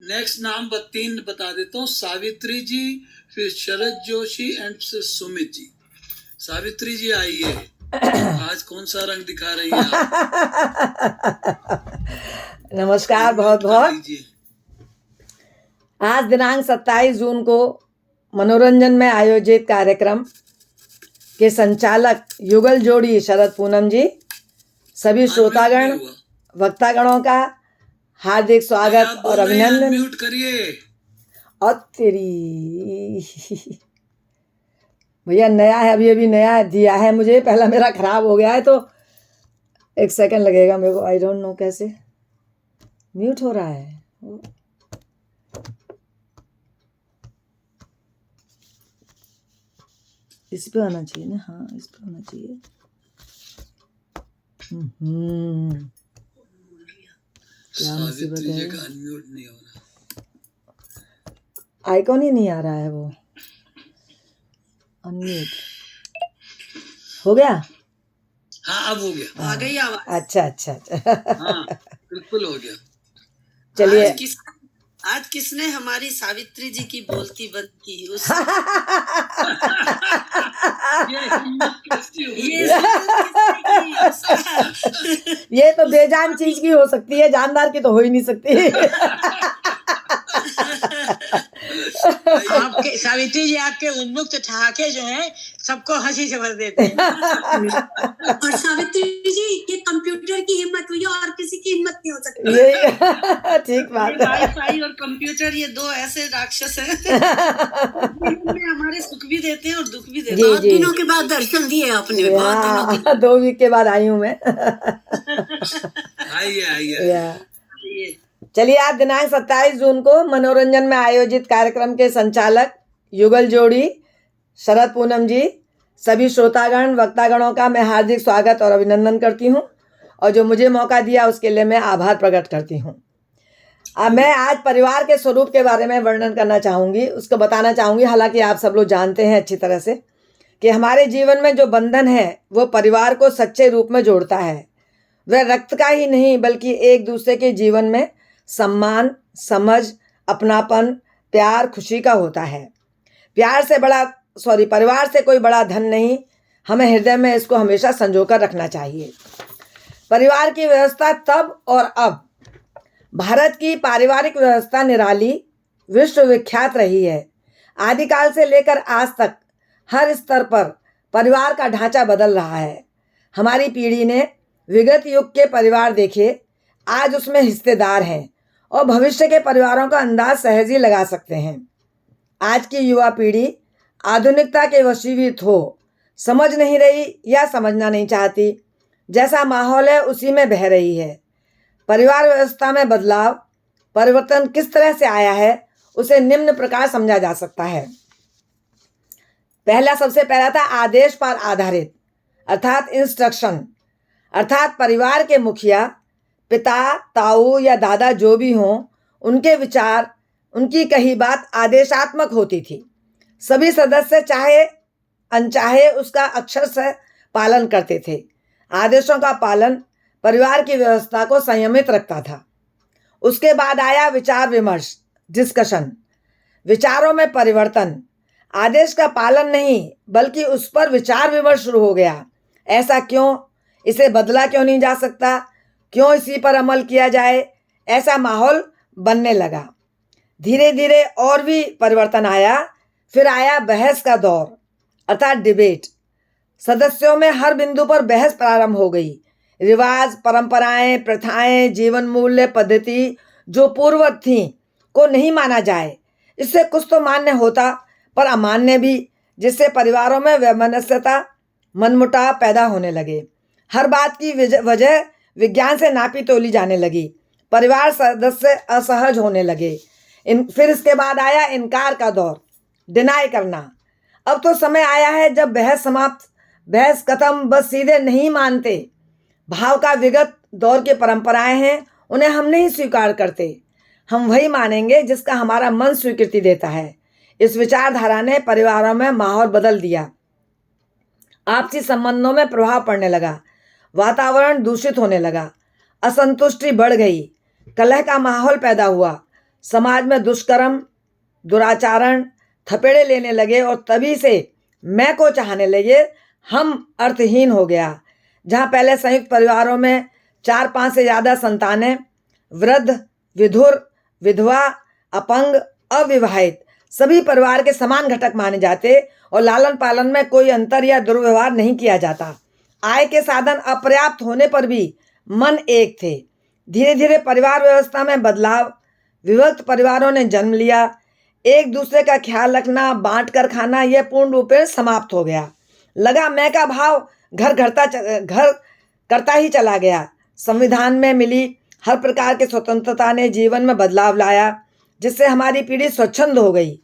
Next नाम तीन बता देता हूँ, सावित्री जी, फिर शरद जोशी एंड सुमित जी। सावित्री जी आइए, आज कौन सा रंग दिखा रही हैं आप? नमस्कार बहुत बहुत। आज दिनांक 27 जून को मनोरंजन में आयोजित कार्यक्रम के संचालक युगल जोड़ी शरद पूनम जी, सभी श्रोतागण वक्तागणों का हार्दिक स्वागत और अभिनंदन। म्यूट करिए। और तेरी भैया नया है, अभी नया दिया है मुझे, पहला मेरा खराब हो गया है तो 1 सेकंड लगेगा मेरे को। आई डोंट नो कैसे म्यूट हो रहा है। इस पे आना चाहिए ना, हाँ इस पे होना चाहिए। क्या मुसीबत है, अनम्यूट नहीं हो रहा, आइकॉन ही नहीं आ रहा है। वो अनम्यूट हो गया। हाँ अब हो गया, आ गई आवाज। अच्छा हाँ बिल्कुल हो गया। चलिए आज किसने हमारी सावित्री जी की बोलती बंद की? उस ये तो बेजान चीज की हो सकती है, जानदार की तो हो ही नहीं सकती। आपके सावित्री जी, आपके उन्मुक्त ठहाके जो है सबको हंसी से भर देते हैं। और सावित्री जी, ये कंप्यूटर की हिम्मत हुई और किसी की हिम्मत नहीं हो सकती। ये ठीक बात है। वाईफाई और कंप्यूटर ये दो ऐसे राक्षस हैं हमारे सुख भी देते हैं और दुख भी देते हैं। बहुत दिनों के बाद दर्शन दिए आपने। 2 वीक के बाद आई हूँ मैं। आइए। चलिए, आज दिनांक 27 जून को मनोरंजन में आयोजित कार्यक्रम के संचालक युगल जोड़ी शरद पूनम जी, सभी श्रोतागण वक्तागणों का मैं हार्दिक स्वागत और अभिनंदन करती हूँ, और जो मुझे मौका दिया उसके लिए मैं आभार प्रकट करती हूँ। अब मैं आज परिवार के स्वरूप के बारे में वर्णन करना चाहूँगी, उसको बताना चाहूँगी। हालांकि आप सब लोग जानते हैं अच्छी तरह से कि हमारे जीवन में जो बंधन है वो परिवार को सच्चे रूप में जोड़ता है। वह रक्त का ही नहीं बल्कि एक दूसरे के जीवन में सम्मान, समझ, अपनापन, प्यार, खुशी का होता है। परिवार से कोई बड़ा धन नहीं, हमें हृदय में इसको हमेशा संजोकर रखना चाहिए। परिवार की व्यवस्था तब और अब, भारत की पारिवारिक व्यवस्था निराली, विश्वविख्यात रही है। आदिकाल से लेकर आज तक हर स्तर पर परिवार का ढांचा बदल रहा है। हमारी पीढ़ी ने विगत युग के परिवार देखे, आज उसमें हिस्सेदार हैं और भविष्य के परिवारों का अंदाज सहज ही लगा सकते हैं। आज की युवा पीढ़ी आधुनिकता के वशीभूत हो समझ नहीं रही या समझना नहीं चाहती। जैसा माहौल है उसी में बह रही है। परिवार व्यवस्था में परिवर्तन किस तरह से आया है उसे निम्न प्रकार समझा जा सकता है। सबसे पहला था आदेश पर आधारित, अर्थात इंस्ट्रक्शन, अर्थात परिवार के मुखिया, पिता, ताऊ या दादा जो भी हों, उनके विचार, उनकी कही बात आदेशात्मक होती थी। सभी सदस्य चाहे अनचाहे उसका अक्षर से पालन करते थे। आदेशों का पालन परिवार की व्यवस्था को संयमित रखता था। उसके बाद आया विचार विमर्श, डिस्कशन, विचारों में परिवर्तन। आदेश का पालन नहीं बल्कि उस पर विचार विमर्श शुरू हो गया। ऐसा क्यों, इसे बदला क्यों नहीं जा सकता, क्यों इसी पर अमल किया जाए, ऐसा माहौल बनने लगा। धीरे धीरे और भी परिवर्तन आया। फिर आया बहस का दौर, अर्थात डिबेट। सदस्यों में हर बिंदु पर बहस प्रारंभ हो गई। रिवाज, परंपराएं, प्रथाएं, जीवन मूल्य, पद्धति जो पूर्ववत थी को नहीं माना जाए। इससे कुछ तो मान्य होता पर अमान्य भी, जिससे परिवारों में वैमनस्यता, मनमुटाव पैदा होने लगे। हर बात की वजह विज्ञान से नापी तोली जाने लगी। परिवार सदस्य असहज होने लगे। फिर इसके बाद आया इनकार का दौर, डिनाई करना। अब तो समय आया है जब बहस समाप्त, बहस खत्म, बस सीधे नहीं मानते। भाव का विगत दौर की परंपराएं हैं, उन्हें हम नहीं स्वीकार करते। हम वही मानेंगे जिसका हमारा मन स्वीकृति देता है। इस विचारधारा ने परिवारों में माहौल बदल दिया। आपसी संबंधों में प्रभाव पड़ने लगा, वातावरण दूषित होने लगा, असंतुष्टि बढ़ गई, कलह का माहौल पैदा हुआ, समाज में दुष्कर्म, दुराचारण, थपेड़े लेने लगे और तभी से मैं को चाहने लगे। हम अर्थहीन हो गया। जहाँ पहले संयुक्त परिवारों में 4-5 से ज़्यादा संतानें, वृद्ध, विधुर, विधवा, अपंग, अविवाहित सभी परिवार के समान घटक माने जाते और लालन पालन में कोई अंतर या दुर्व्यवहार नहीं किया जाता। आय के साधन अपर्याप्त होने पर भी मन एक थे। धीरे धीरे परिवार व्यवस्था में बदलाव, विभक्त परिवारों ने जन्म लिया। एक दूसरे का ख्याल रखना, बांट कर खाना यह पूर्ण रूप से समाप्त हो गया। लगा मैं का भाव घर करता ही चला गया। संविधान में मिली हर प्रकार की स्वतंत्रता ने जीवन में बदलाव लाया, जिससे हमारी पीढ़ी स्वच्छंद हो गई।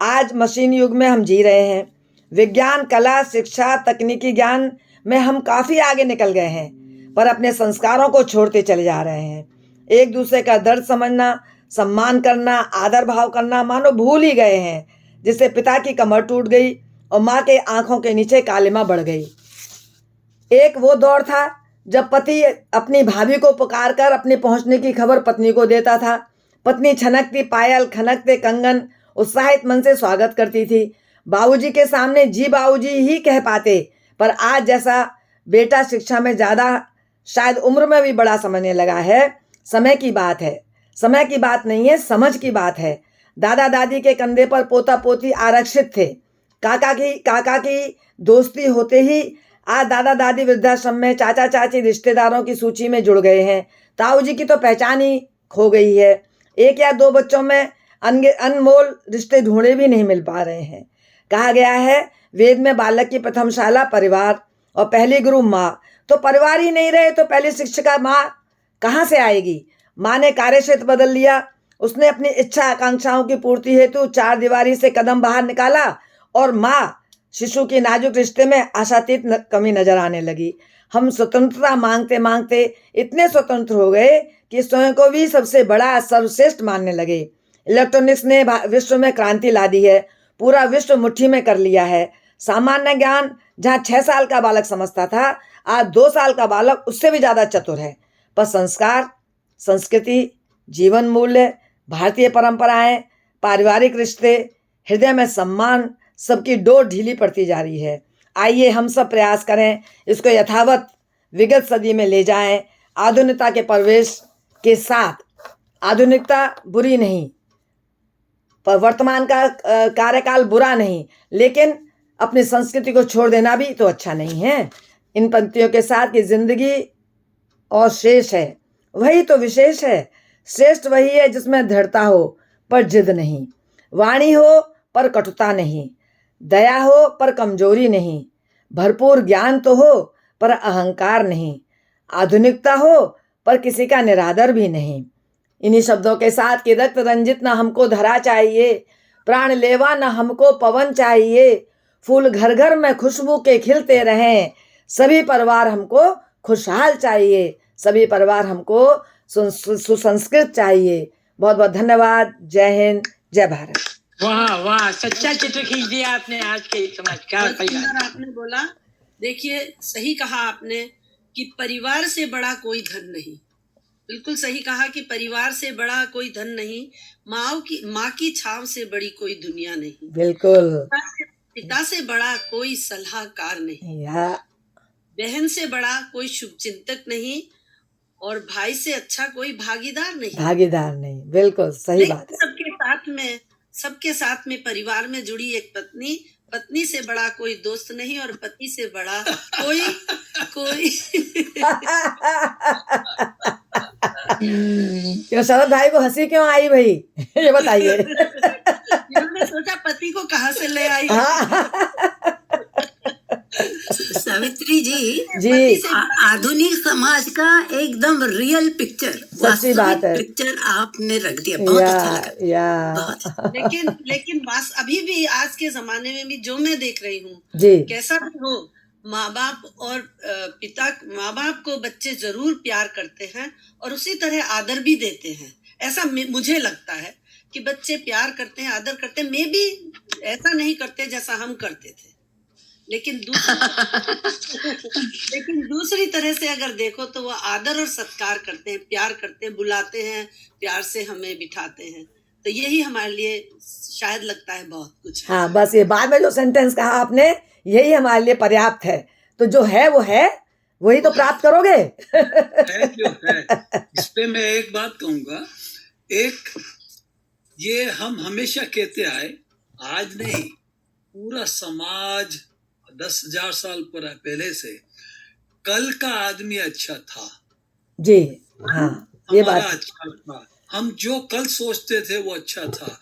आज मशीन युग में हम जी रहे हैं। विज्ञान, कला, शिक्षा, तकनीकी ज्ञान में हम काफ़ी आगे निकल गए हैं, पर अपने संस्कारों को छोड़ते चले जा रहे हैं। एक दूसरे का दर्द समझना, सम्मान करना, आदर भाव करना मानो भूल ही गए हैं, जिससे पिता की कमर टूट गई और माँ के आंखों के नीचे कालिमा बढ़ गई। एक वो दौर था जब पति अपनी भाभी को पुकार कर अपने पहुंचने की खबर पत्नी को देता था। पत्नी छनकती पायल, खनकते कंगन उत्साहित मन से स्वागत करती थी। बाबूजी के सामने जी बाबूजी ही कह पाते, पर आज जैसा बेटा शिक्षा में ज़्यादा, शायद उम्र में भी बड़ा समझने लगा है। समय की बात है, समय की बात नहीं है, समझ की बात है। दादा दादी के कंधे पर पोता पोती आरक्षित थे। काका की दोस्ती होते ही आज दादा दादी वृद्धाश्रम में, चाचा चाची रिश्तेदारों की सूची में जुड़ गए हैं। ताऊ जी की तो पहचान ही खो गई है। 1 या 2 बच्चों में अनमोल रिश्ते ढूंढे भी नहीं मिल पा रहे हैं। कहा गया है वेद में बालक की प्रथम शाला परिवार और पहली गुरु माँ। तो परिवार ही नहीं रहे तो पहली शिक्षिका माँ कहाँ से आएगी। माँ ने कार्य क्षेत्र बदल लिया। उसने अपनी इच्छा आकांक्षाओं की पूर्ति हेतु 4 दीवारी से कदम बाहर निकाला और माँ शिशु की नाजुक रिश्ते में आशातीत कमी नजर आने लगी। हम स्वतंत्रता मांगते मांगते इतने स्वतंत्र हो गए कि स्वयं को भी सबसे बड़ा सर्वश्रेष्ठ मानने लगे। इलेक्ट्रॉनिक्स ने विश्व में क्रांति ला दी है। पूरा विश्व मुट्ठी में कर लिया है। सामान्य ज्ञान जहाँ 6 साल का बालक समझता था, आज 2 साल का बालक उससे भी ज़्यादा चतुर है। पर संस्कार, संस्कृति, जीवन मूल्य, भारतीय परंपराएं, पारिवारिक रिश्ते, हृदय में सम्मान, सबकी डोर ढीली पड़ती जा रही है। आइए हम सब प्रयास करें, इसको यथावत विगत सदी में ले जाएं। आधुनिकता के प्रवेश के साथ, आधुनिकता बुरी नहीं, पर वर्तमान का कार्यकाल बुरा नहीं, लेकिन अपनी संस्कृति को छोड़ देना भी तो अच्छा नहीं है। इन पंक्तियों के साथ कि जिंदगी और शेष है वही तो विशेष है। श्रेष्ठ वही है जिसमें दृढ़ता हो पर जिद नहीं, वाणी हो पर कटुता नहीं, दया हो पर कमजोरी नहीं, भरपूर ज्ञान तो हो पर अहंकार नहीं, आधुनिकता हो पर किसी का निरादर भी नहीं। इन्हीं शब्दों के साथ कि रक्त रंजित न हमको धरा चाहिए, प्राण लेवा न हमको पवन चाहिए, फूल घर घर में खुशबू के खिलते रहें, सभी परिवार हमको खुशहाल चाहिए, सभी परिवार हमको सुसंस्कृत चाहिए। बहुत बहुत धन्यवाद। जय हिंद, जय भारत। वाह वाह, सच्चा चित्र खींच दिया आपने आज के समाज का। बहुत सुंदर आपने बोला। देखिए, सही कहा आपने कि परिवार से बड़ा कोई धन नहीं। बिल्कुल सही कहा कि परिवार से बड़ा कोई धन नहीं, माँ की छाव से बड़ी कोई दुनिया नहीं, बिल्कुल। पिता से बड़ा कोई सलाहकार नहीं, बहन से बड़ा कोई शुभचिंतक नहीं, और भाई से अच्छा कोई भागीदार नहीं। बिल्कुल सही बात है। सबके साथ में परिवार में जुड़ी एक पत्नी से बड़ा कोई दोस्त नहीं, और पति से बड़ा कोई क्यों शरद भाई को हंसी क्यों आई भाई? ये बताइए। मैंने सोचा पति को कहाँ से ले आई। सावित्री जी, आधुनिक समाज का एकदम रियल पिक्चर, सच्ची बात है, पिक्चर आपने रख दिया। बहुत अच्छा लगा। लेकिन अभी भी आज के जमाने में भी जो मैं देख रही हूँ, कैसा भी हो, माँ बाप को बच्चे जरूर प्यार करते हैं और उसी तरह आदर भी देते हैं। ऐसा मुझे लगता है कि बच्चे प्यार करते हैं, आदर करते हैं। मैं भी ऐसा नहीं करते जैसा हम करते थे, लेकिन दूसरी तरह से अगर देखो तो वो आदर और सत्कार करते हैं, प्यार करते हैं, बुलाते हैं, प्यार से हमें बिठाते हैं। तो यही हमारे लिए शायद लगता है बहुत कुछ है। हाँ, बस ये बाद में जो सेंटेंस कहा आपने, यही हमारे लिए पर्याप्त है। तो जो है वो है, वही तो प्राप्त करोगे। है जो है। इस पे मैं एक बात कहूंगा, एक ये हम हमेशा कहते आए, आज नहीं, पूरा समाज 10,000 साल पहले से, कल का आदमी अच्छा था, जी हाँ, ये हमारा बात अच्छा था, हम जो कल सोचते थे वो अच्छा था।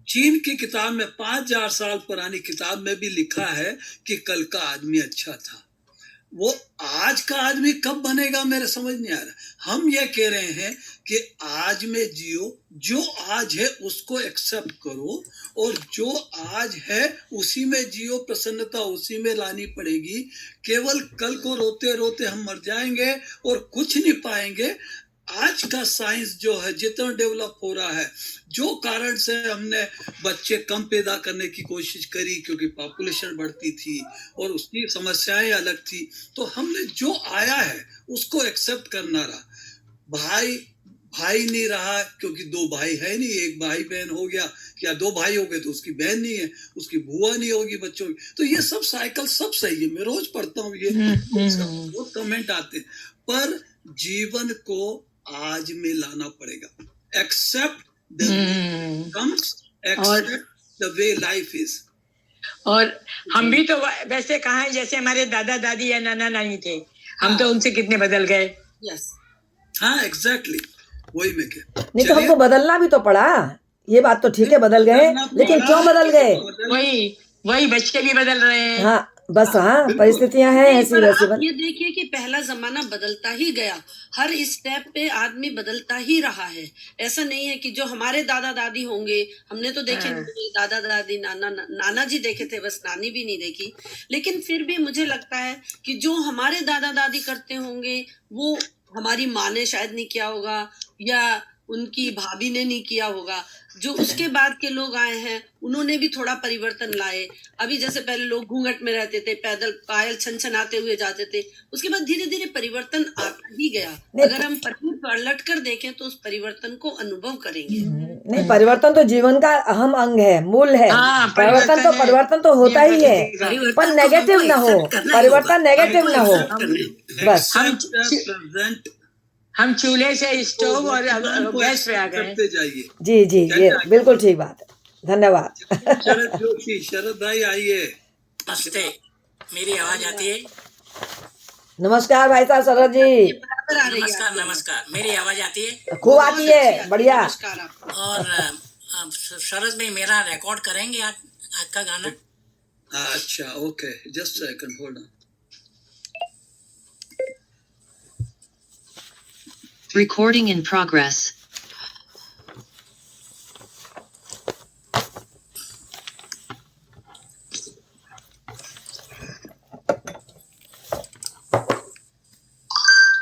चीन की किताब में 5,000 साल पुरानी किताब में भी लिखा है कि कल का आदमी अच्छा था। वो आज का आदमी कब बनेगा मेरे समझ नहीं आ रहा। हम ये कह रहे हैं कि आज में जियो, जो आज है उसको एक्सेप्ट करो, और जो आज है उसी में जियो, प्रसन्नता उसी में लानी पड़ेगी। केवल कल को रोते रोते हम मर जाएंगे और कुछ नहीं पाएंगे। आज का साइंस जो है जितना डेवलप हो रहा है, जो कारण से हमने बच्चे कम पैदा करने की कोशिश करी क्योंकि पॉपुलेशन बढ़ती थी और उसकी समस्याएं अलग थी, तो हमने जो आया है उसको एक्सेप्ट करना रहा। भाई नहीं रहा क्योंकि दो भाई है नहीं, एक भाई बहन हो गया, या दो भाई हो गए तो उसकी बहन नहीं है, उसकी बुआ नहीं होगी बच्चों की। तो ये सब साइकिल सब सही है, मैं रोज पढ़ता हूँ ये बहुत कमेंट आते हैं, पर जीवन को आज में लाना पड़ेगा। Accept the comes, accept the way life is. और हम भी तो वैसे कहा है जैसे हमारे दादा दादी या नाना नानी थे, हम तो उनसे कितने बदल गए। यस, हाँ एग्जैक्टली, वही मैं कह। नहीं, तो हमको बदलना भी तो पड़ा। ये बात तो ठीक है, बदल गए, लेकिन क्यों बदल गए? वही बच्चे भी बदल रहे हैं। हाँ बस, हाँ परिस्थितियां हैं ऐसी पर वैसी। आप ये देखिए कि पहला जमाना बदलता ही गया, हर स्टेप पे आदमी बदलता ही रहा है। ऐसा नहीं है कि जो हमारे दादा दादी होंगे, हमने तो देखे नहीं, दादा दादी नाना जी देखे थे, बस नानी भी नहीं देखी। लेकिन फिर भी मुझे लगता है कि जो हमारे दादा दादी करते होंगे वो हमारी माँ ने शायद नहीं किया होगा, या उनकी भाभी ने नहीं किया होगा। जो उसके बाद के लोग आए हैं उन्होंने भी थोड़ा परिवर्तन लाए। अभी जैसे पहले लोग घूंघट में रहते थे, पैदल पायल छनछनाते हुए जाते थे, उसके बाद धीरे धीरे परिवर्तन आता ही गया। अगर हम पलट कर देखें तो उस परिवर्तन को अनुभव करेंगे। नहीं, परिवर्तन तो जीवन का अहम अंग है, मूल है। परिवर्तन तो होता ही है, पर नेगेटिव ना हो, परिवर्तन नेगेटिव ना हो। बस हम चूल्हे से स्टोव और गैस पे आ गए। जी जी, ये बिल्कुल ठीक बात है। धन्यवाद। शरद जोशी, शरद भाई आइए। नमस्ते, मेरी आवाज आती है? नमस्कार भाई साहब, शरद जी। नमस्कार नमस्कार, मेरी आवाज आती है? खूब आती है, बढ़िया। और शरद भाई मेरा रिकॉर्ड करेंगे आज का गाना? अच्छा okay, just second, hold on. Recording in progress.